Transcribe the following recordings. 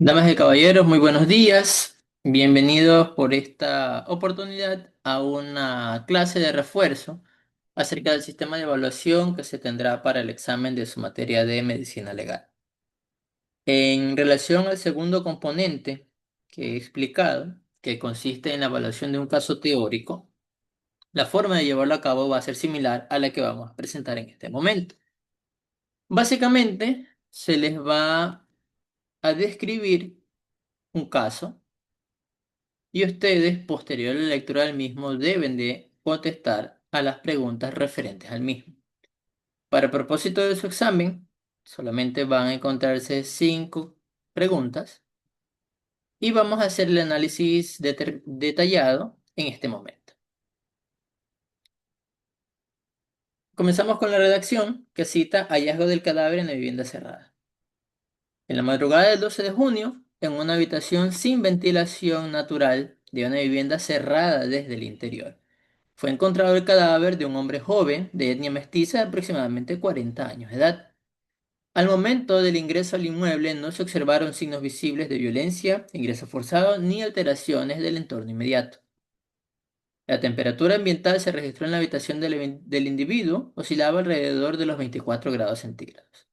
Damas y caballeros, muy buenos días. Bienvenidos por esta oportunidad a una clase de refuerzo acerca del sistema de evaluación que se tendrá para el examen de su materia de medicina legal. En relación al segundo componente que he explicado, que consiste en la evaluación de un caso teórico, la forma de llevarlo a cabo va a ser similar a la que vamos a presentar en este momento. Básicamente, se les va a describir un caso y ustedes, posterior a la lectura del mismo, deben de contestar a las preguntas referentes al mismo. Para el propósito de su examen, solamente van a encontrarse 5 preguntas y vamos a hacer el análisis detallado en este momento. Comenzamos con la redacción que cita hallazgo del cadáver en la vivienda cerrada. En la madrugada del 12 de junio, en una habitación sin ventilación natural de una vivienda cerrada desde el interior, fue encontrado el cadáver de un hombre joven de etnia mestiza de aproximadamente 40 años de edad. Al momento del ingreso al inmueble no se observaron signos visibles de violencia, ingreso forzado ni alteraciones del entorno inmediato. La temperatura ambiental se registró en la habitación del individuo, oscilaba alrededor de los 24 grados centígrados.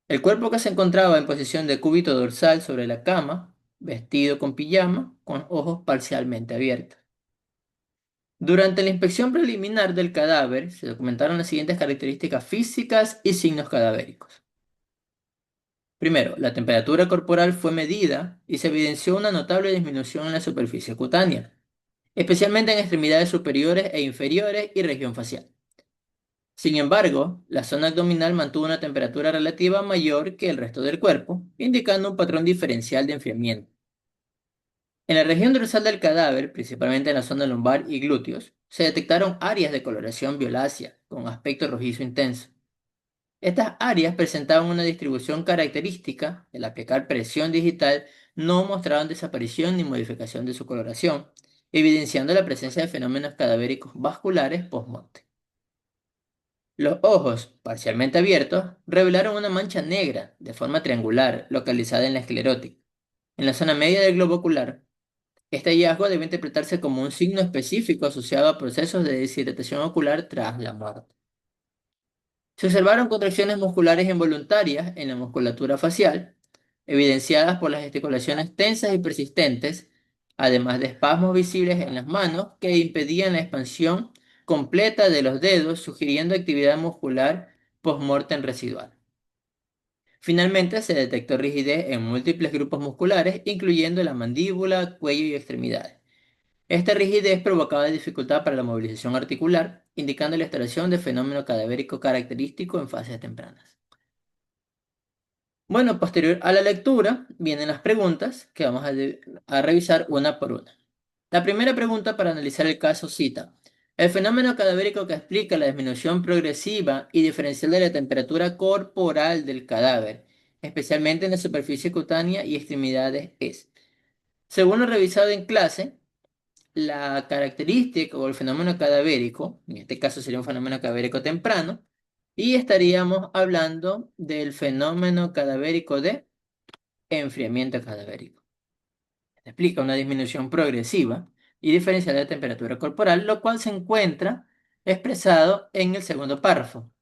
El cuerpo que se encontraba en posición de cúbito dorsal sobre la cama, vestido con pijama, con ojos parcialmente abiertos. Durante la inspección preliminar del cadáver se documentaron las siguientes características físicas y signos cadavéricos. Primero, la temperatura corporal fue medida y se evidenció una notable disminución en la superficie cutánea, especialmente en extremidades superiores e inferiores y región facial. Sin embargo, la zona abdominal mantuvo una temperatura relativa mayor que el resto del cuerpo, indicando un patrón diferencial de enfriamiento. En la región dorsal del cadáver, principalmente en la zona lumbar y glúteos, se detectaron áreas de coloración violácea con aspecto rojizo intenso. Estas áreas presentaban una distribución característica, al aplicar presión digital no mostraban desaparición ni modificación de su coloración, evidenciando la presencia de fenómenos cadavéricos vasculares post-mortem. Los ojos, parcialmente abiertos, revelaron una mancha negra de forma triangular localizada en la esclerótica, en la zona media del globo ocular. Este hallazgo debe interpretarse como un signo específico asociado a procesos de deshidratación ocular tras la muerte. Se observaron contracciones musculares involuntarias en la musculatura facial, evidenciadas por las gesticulaciones tensas y persistentes, además de espasmos visibles en las manos que impedían la expansión completa de los dedos, sugiriendo actividad muscular post-mortem residual. Finalmente, se detectó rigidez en múltiples grupos musculares, incluyendo la mandíbula, cuello y extremidades. Esta rigidez provocaba dificultad para la movilización articular, indicando la instalación de fenómeno cadavérico característico en fases tempranas. Bueno, posterior a la lectura vienen las preguntas que vamos a revisar una por una. La primera pregunta para analizar el caso cita: el fenómeno cadavérico que explica la disminución progresiva y diferencial de la temperatura corporal del cadáver, especialmente en la superficie cutánea y extremidades, es, según lo revisado en clase, la característica o el fenómeno cadavérico, en este caso sería un fenómeno cadavérico temprano, y estaríamos hablando del fenómeno cadavérico de enfriamiento cadavérico. Explica una disminución progresiva y diferencial de la temperatura corporal, lo cual se encuentra expresado en el segundo párrafo,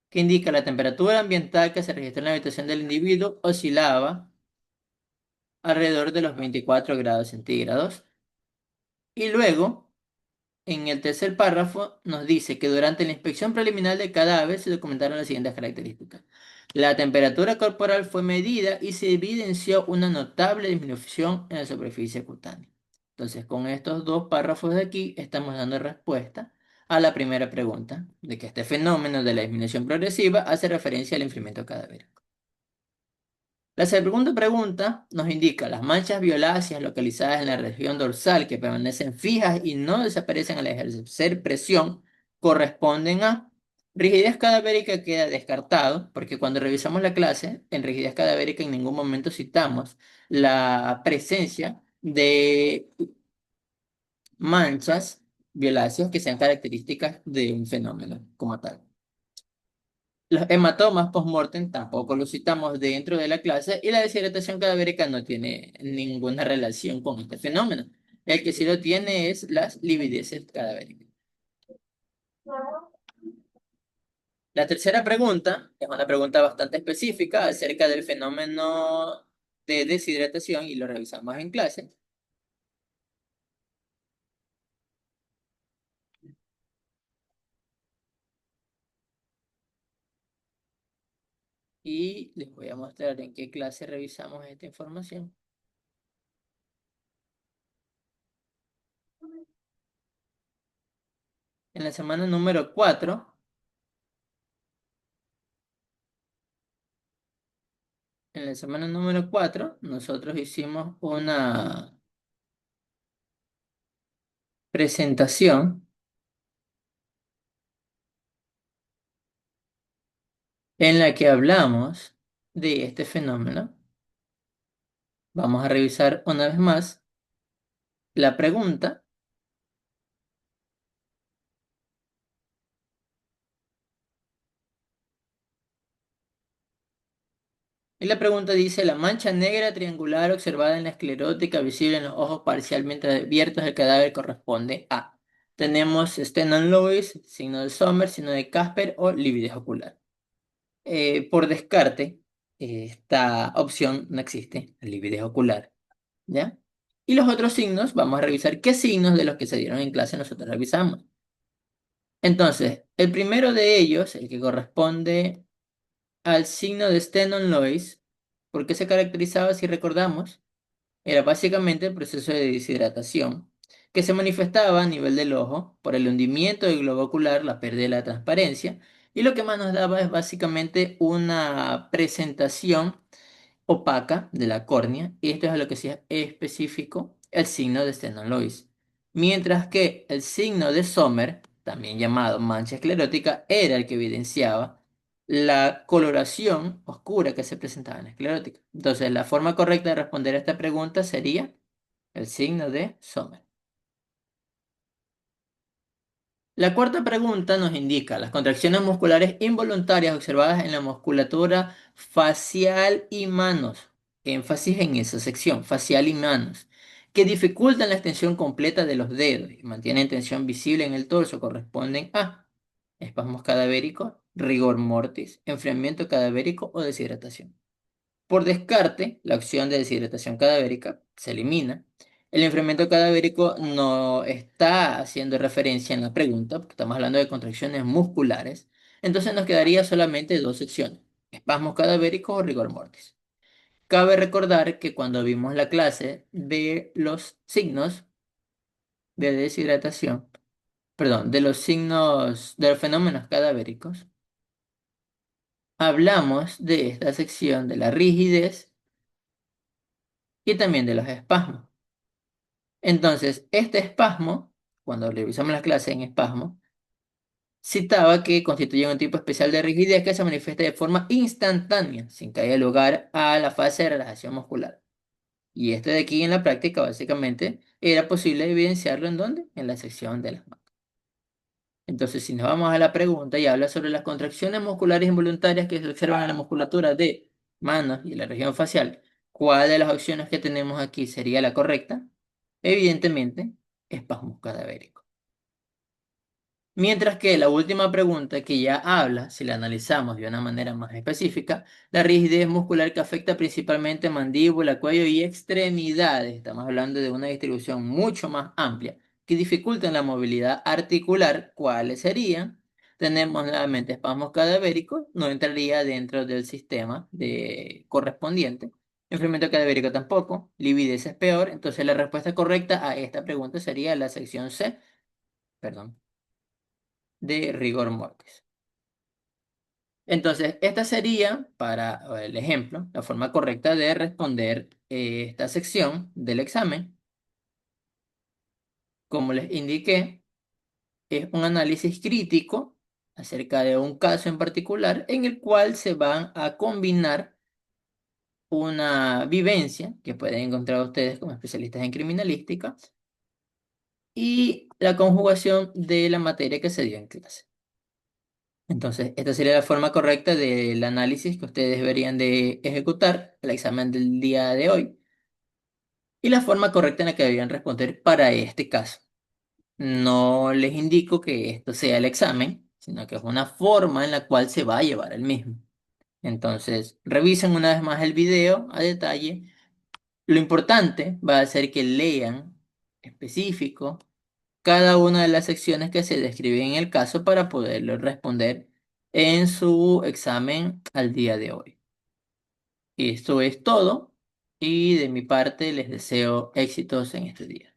que indica la temperatura ambiental que se registró en la habitación del individuo oscilaba alrededor de los 24 grados centígrados. Y luego, en el tercer párrafo nos dice que durante la inspección preliminar del cadáver se documentaron las siguientes características. La temperatura corporal fue medida y se evidenció una notable disminución en la superficie cutánea. Entonces, con estos 2 párrafos de aquí estamos dando respuesta a la primera pregunta, de que este fenómeno de la disminución progresiva hace referencia al enfriamiento cadavérico. La segunda pregunta nos indica las manchas violáceas localizadas en la región dorsal que permanecen fijas y no desaparecen al ejercer presión corresponden a rigidez cadavérica. Queda descartado porque cuando revisamos la clase en rigidez cadavérica en ningún momento citamos la presencia de manchas violáceas que sean características de un fenómeno como tal. Los hematomas post-mortem tampoco los citamos dentro de la clase y la deshidratación cadavérica no tiene ninguna relación con este fenómeno. El que sí lo tiene es las livideces cadavéricas. La tercera pregunta es una pregunta bastante específica acerca del fenómeno de deshidratación y lo revisamos en clase. Y les voy a mostrar en qué clase revisamos esta información. En la semana número 4, nosotros hicimos una presentación en la que hablamos de este fenómeno. Vamos a revisar una vez más la pregunta. Y la pregunta dice, la mancha negra triangular observada en la esclerótica visible en los ojos parcialmente abiertos del cadáver corresponde a. Tenemos Stenow Lewis, signo de Sommer, signo de Casper o lividez ocular. Por descarte, esta opción no existe, la lividez ocular, ¿ya? Y los otros signos, vamos a revisar qué signos de los que se dieron en clase nosotros revisamos. Entonces, el primero de ellos, el que corresponde al signo de Stenow Lois, ¿por qué se caracterizaba si recordamos? Era básicamente el proceso de deshidratación que se manifestaba a nivel del ojo por el hundimiento del globo ocular, la pérdida de la transparencia, y lo que más nos daba es básicamente una presentación opaca de la córnea, y esto es a lo que sea específico el signo de Stenow Lois. Mientras que el signo de Sommer, también llamado mancha esclerótica, era el que evidenciaba la coloración oscura que se presentaba en la esclerótica. Entonces, la forma correcta de responder a esta pregunta sería el signo de Sommer. La cuarta pregunta nos indica las contracciones musculares involuntarias observadas en la musculatura facial y manos. Énfasis en esa sección, facial y manos, que dificultan la extensión completa de los dedos y mantienen tensión visible en el torso. Corresponden a espasmos cadavéricos, rigor mortis, enfriamiento cadavérico o deshidratación. Por descarte, la opción de deshidratación cadavérica se elimina. El enfriamiento cadavérico no está haciendo referencia en la pregunta, porque estamos hablando de contracciones musculares. Entonces nos quedaría solamente dos secciones, espasmos cadavéricos o rigor mortis. Cabe recordar que cuando vimos la clase de los signos de deshidratación, perdón, de los signos de los fenómenos cadavéricos, hablamos de esta sección de la rigidez y también de los espasmos. Entonces, este espasmo, cuando revisamos las clases en espasmo, citaba que constituye un tipo especial de rigidez que se manifiesta de forma instantánea, sin que haya lugar a la fase de relajación muscular. Y esto de aquí en la práctica, básicamente, era posible evidenciarlo en dónde? En la sección de las manos. Entonces, si nos vamos a la pregunta y habla sobre las contracciones musculares involuntarias que se observan en la musculatura de manos y la región facial, ¿cuál de las opciones que tenemos aquí sería la correcta? Evidentemente, espasmos cadavéricos. Mientras que la última pregunta que ya habla, si la analizamos de una manera más específica, la rigidez muscular que afecta principalmente mandíbula, cuello y extremidades. Estamos hablando de una distribución mucho más amplia que dificulta la movilidad articular. ¿Cuáles serían? Tenemos nuevamente espasmos cadavéricos, no entraría dentro del sistema correspondiente. Enfriamiento cadavérico tampoco, lividez es peor, entonces la respuesta correcta a esta pregunta sería la sección C, perdón, de rigor mortis. Entonces, esta sería, para el ejemplo, la forma correcta de responder esta sección del examen. Como les indiqué, es un análisis crítico acerca de un caso en particular en el cual se van a combinar una vivencia que pueden encontrar ustedes como especialistas en criminalística y la conjugación de la materia que se dio en clase. Entonces, esta sería la forma correcta del análisis que ustedes deberían de ejecutar el examen del día de hoy y la forma correcta en la que deberían responder para este caso. No les indico que esto sea el examen, sino que es una forma en la cual se va a llevar el mismo. Entonces, revisen una vez más el video a detalle. Lo importante va a ser que lean específico cada una de las secciones que se describen en el caso para poderlo responder en su examen al día de hoy. Esto es todo y de mi parte les deseo éxitos en este día.